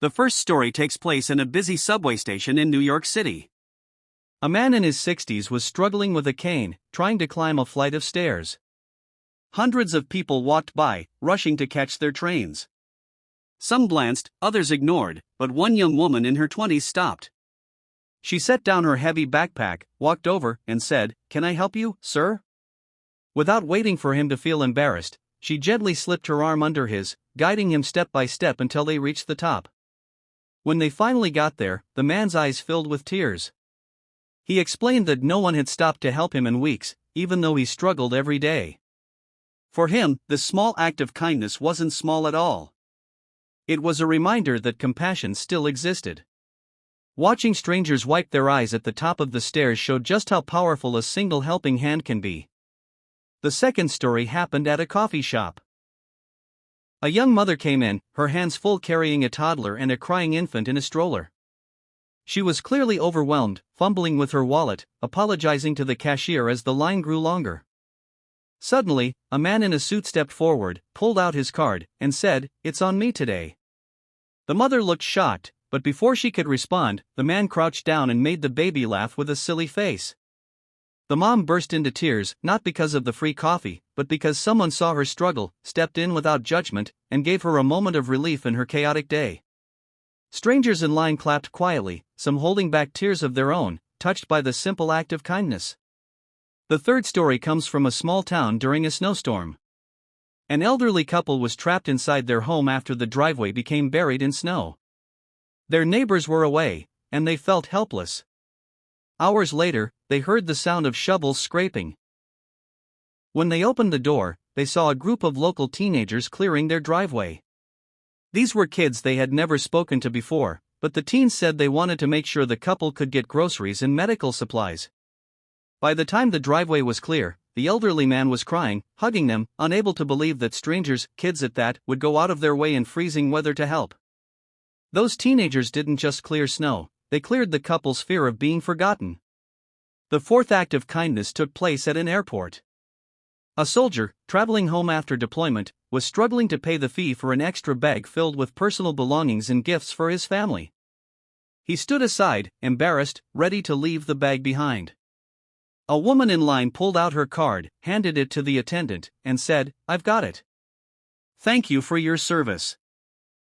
The first story takes place in a busy subway station in New York City. A man in his 60s was struggling with a cane, trying to climb a flight of stairs. Hundreds of people walked by, rushing to catch their trains. Some glanced, others ignored, but one young woman in her 20s stopped. She set down her heavy backpack, walked over, and said, "Can I help you, sir?" Without waiting for him to feel embarrassed, she gently slipped her arm under his, guiding him step by step until they reached the top. When they finally got there, the man's eyes filled with tears. He explained that no one had stopped to help him in weeks, even though he struggled every day. For him, this small act of kindness wasn't small at all. It was a reminder that compassion still existed. Watching strangers wipe their eyes at the top of the stairs showed just how powerful a single helping hand can be. The second story happened at a coffee shop. A young mother came in, her hands full carrying a toddler and a crying infant in a stroller. She was clearly overwhelmed, fumbling with her wallet, apologizing to the cashier as the line grew longer. Suddenly, a man in a suit stepped forward, pulled out his card, and said, "It's on me today." The mother looked shocked, but before she could respond, the man crouched down and made the baby laugh with a silly face. The mom burst into tears, not because of the free coffee, but because someone saw her struggle, stepped in without judgment, and gave her a moment of relief in her chaotic day. Strangers in line clapped quietly, some holding back tears of their own, touched by the simple act of kindness. The third story comes from a small town during a snowstorm. An elderly couple was trapped inside their home after the driveway became buried in snow. Their neighbors were away, and they felt helpless. Hours later, they heard the sound of shovels scraping. When they opened the door, they saw a group of local teenagers clearing their driveway. These were kids they had never spoken to before, but the teens said they wanted to make sure the couple could get groceries and medical supplies. By the time the driveway was clear, the elderly man was crying, hugging them, unable to believe that strangers, kids at that, would go out of their way in freezing weather to help. Those teenagers didn't just clear snow, they cleared the couple's fear of being forgotten. The fourth act of kindness took place at an airport. A soldier, traveling home after deployment, was struggling to pay the fee for an extra bag filled with personal belongings and gifts for his family. He stood aside, embarrassed, ready to leave the bag behind. A woman in line pulled out her card, handed it to the attendant, and said, "I've got it. Thank you for your service."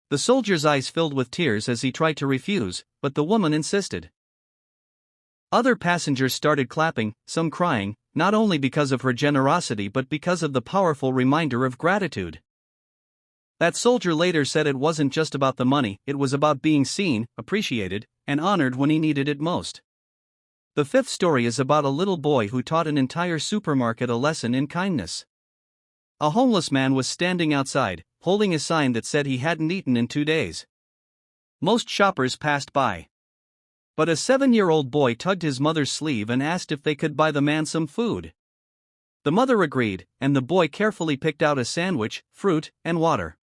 The soldier's eyes filled with tears as he tried to refuse, but the woman insisted. Other passengers started clapping, some crying, not only because of her generosity but because of the powerful reminder of gratitude. That soldier later said it wasn't just about the money, it was about being seen, appreciated, and honored when he needed it most. The fifth story is about a little boy who taught an entire supermarket a lesson in kindness. A homeless man was standing outside, holding a sign that said he hadn't eaten in 2 days. Most shoppers passed by. But a 7-year-old boy tugged his mother's sleeve and asked if they could buy the man some food. The mother agreed, and the boy carefully picked out a sandwich, fruit, and water.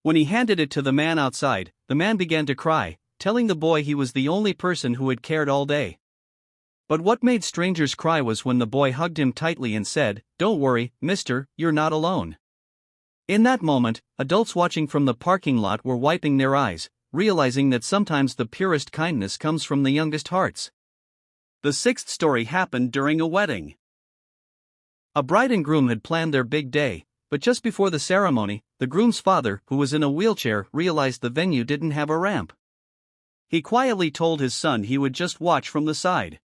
When he handed it to the man outside, the man began to cry, telling the boy he was the only person who had cared all day. But what made strangers cry was when the boy hugged him tightly and said, "Don't worry, mister, you're not alone." In that moment, adults watching from the parking lot were wiping their eyes, realizing that sometimes the purest kindness comes from the youngest hearts. The sixth story happened during a wedding. A bride and groom had planned their big day, but just before the ceremony, the groom's father, who was in a wheelchair, realized the venue didn't have a ramp. He quietly told his son he would just watch from the side.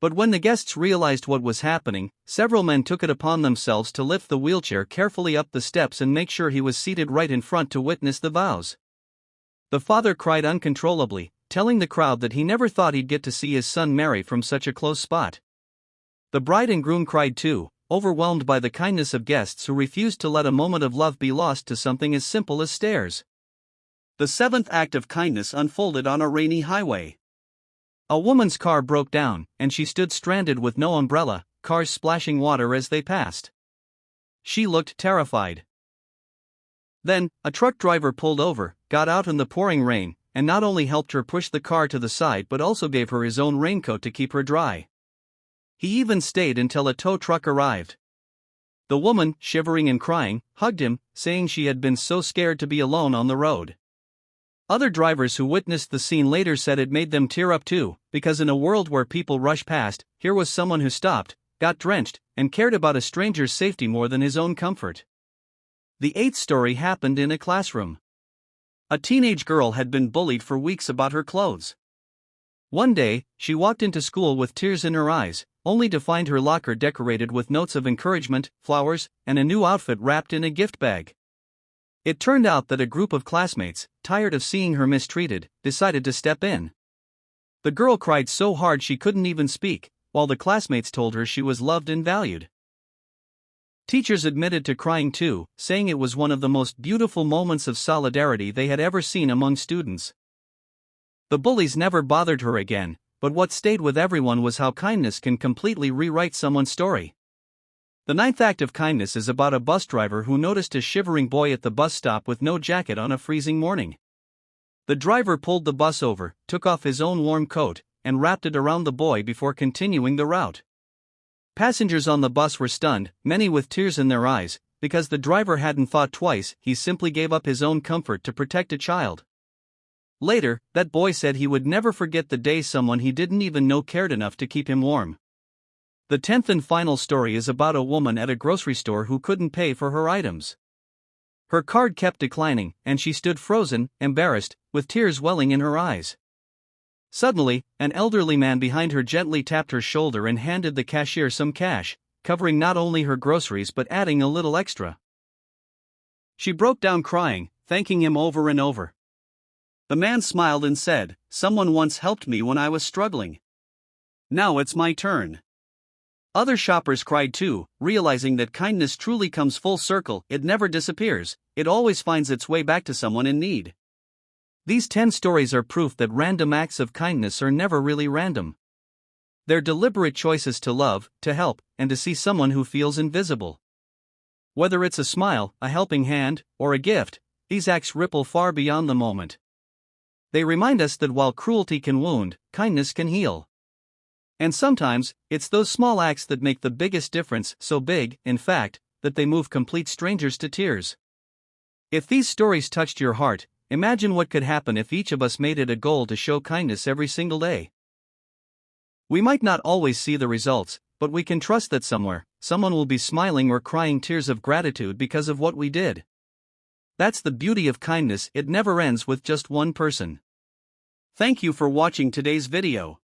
But when the guests realized what was happening, several men took it upon themselves to lift the wheelchair carefully up the steps and make sure he was seated right in front to witness the vows. The father cried uncontrollably, telling the crowd that he never thought he'd get to see his son marry from such a close spot. The bride and groom cried too, overwhelmed by the kindness of guests who refused to let a moment of love be lost to something as simple as stairs. The seventh act of kindness unfolded on a rainy highway. A woman's car broke down, and she stood stranded with no umbrella, cars splashing water as they passed. She looked terrified. Then, a truck driver pulled over, got out in the pouring rain, and not only helped her push the car to the side but also gave her his own raincoat to keep her dry. He even stayed until a tow truck arrived. The woman, shivering and crying, hugged him, saying she had been so scared to be alone on the road. Other drivers who witnessed the scene later said it made them tear up too, because in a world where people rush past, here was someone who stopped, got drenched, and cared about a stranger's safety more than his own comfort. The eighth story happened in a classroom. A teenage girl had been bullied for weeks about her clothes. One day, she walked into school with tears in her eyes, only to find her locker decorated with notes of encouragement, flowers, and a new outfit wrapped in a gift bag. It turned out that a group of classmates, tired of seeing her mistreated, decided to step in. The girl cried so hard she couldn't even speak, while the classmates told her she was loved and valued. Teachers admitted to crying too, saying it was one of the most beautiful moments of solidarity they had ever seen among students. The bullies never bothered her again, but what stayed with everyone was how kindness can completely rewrite someone's story. The ninth act of kindness is about a bus driver who noticed a shivering boy at the bus stop with no jacket on a freezing morning. The driver pulled the bus over, took off his own warm coat, and wrapped it around the boy before continuing the route. Passengers on the bus were stunned, many with tears in their eyes, because the driver hadn't thought twice, he simply gave up his own comfort to protect a child. Later, that boy said he would never forget the day someone he didn't even know cared enough to keep him warm. The 10th and final story is about a woman at a grocery store who couldn't pay for her items. Her card kept declining, and she stood frozen, embarrassed, with tears welling in her eyes. Suddenly, an elderly man behind her gently tapped her shoulder and handed the cashier some cash, covering not only her groceries but adding a little extra. She broke down crying, thanking him over and over. The man smiled and said, "Someone once helped me when I was struggling. Now it's my turn." Other shoppers cried too, realizing that kindness truly comes full circle, it never disappears, it always finds its way back to someone in need. These 10 stories are proof that random acts of kindness are never really random. They're deliberate choices to love, to help, and to see someone who feels invisible. Whether it's a smile, a helping hand, or a gift, these acts ripple far beyond the moment. They remind us that while cruelty can wound, kindness can heal. And sometimes, it's those small acts that make the biggest difference, so big, in fact, that they move complete strangers to tears. If these stories touched your heart, imagine what could happen if each of us made it a goal to show kindness every single day. We might not always see the results, but we can trust that somewhere, someone will be smiling or crying tears of gratitude because of what we did. That's the beauty of kindness, it never ends with just one person. Thank you for watching today's video.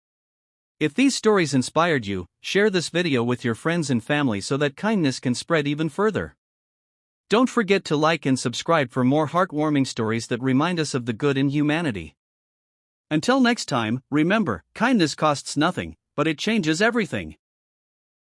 If these stories inspired you, share this video with your friends and family so that kindness can spread even further. Don't forget to like and subscribe for more heartwarming stories that remind us of the good in humanity. Until next time, remember, kindness costs nothing, but it changes everything.